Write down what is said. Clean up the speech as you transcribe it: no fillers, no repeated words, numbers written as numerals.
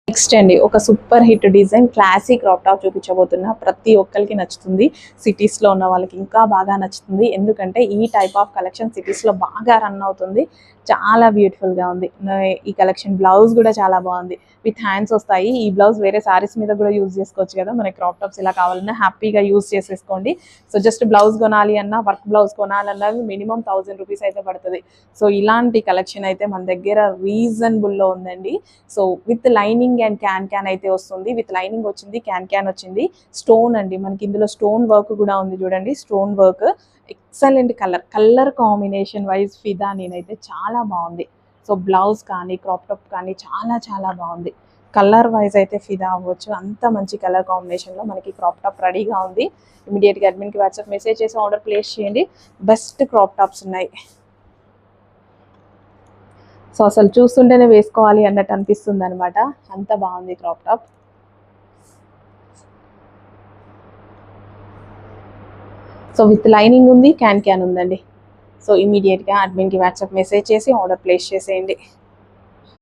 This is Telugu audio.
నెక్స్ట్ అండి ఒక super hit design classic crop top చూపించబోతున్నా. ప్రతి ఒక్కరికి నచ్చుతుంది. సిటీస్లో ఉన్న వాళ్ళకి ఇంకా బాగా నచ్చుతుంది. ఎందుకంటే ఈ టైప్ ఆఫ్ కలెక్షన్ సిటీస్లో బాగా రన్ అవుతుంది. చాలా బ్యూటిఫుల్గా ఉంది. ఈ కలెక్షన్ బ్లౌజ్ కూడా చాలా బాగుంది. విత్ హ్యాండ్స్ వస్తాయి. ఈ బ్లౌజ్ వేరే సారీస్ మీద కూడా యూజ్ చేసుకోవచ్చు కదా. మనకి క్రాప్ టాప్స్ ఇలా కావాలన్నా హ్యాపీగా యూజ్ చేసేసుకోండి. సో జస్ట్ బ్లౌజ్ కొనాలి అన్నా, వర్క్ బ్లౌజ్ కొనాలన్నా మినిమం 1000 రూపీస్ అయితే పడుతుంది. సో ఇలాంటి కలెక్షన్ అయితే మన దగ్గర రీజనబుల్లో ఉందండి. So with lining and can అయితే వస్తుంది. విత్ లైనింగ్ వచ్చింది, క్యాన్ వచ్చింది. స్టోన్ అండి, మనకి ఇందులో స్టోన్ వర్క్ కూడా ఉంది చూడండి. Stone work excellent. Colour combination wise ఫిదా నేనైతే చాలా బాగుంది. సో బ్లౌజ్ కానీ క్రాప్ టాప్ కానీ చాలా చాలా బాగుంది. కలర్ వైజ్ అయితే ఫిదా అవ్వచ్చు. అంత మంచి కలర్ కాంబినేషన్లో మనకి క్రాప్ టాప్ రెడీగా ఉంది. ఇమీడియట్గా అడ్మిన్కి వాట్సాప్ మెసేజ్ చేసి ఆర్డర్ ప్లేస్ చేయండి. బెస్ట్ క్రాప్ టాప్స్ ఉన్నాయి. సో అసలు చూస్తుంటేనే వేసుకోవాలి అన్నట్టు అనిపిస్తుంది అనమాట. అంత బాగుంది crop top. So with lining ఉంది, క్యాన్ ఉందండి. సో ఇమీడియట్గా అడ్మిన్కి వాట్సాప్ మెసేజ్ చేసి ఆర్డర్ ప్లేస్ చేసేయండి.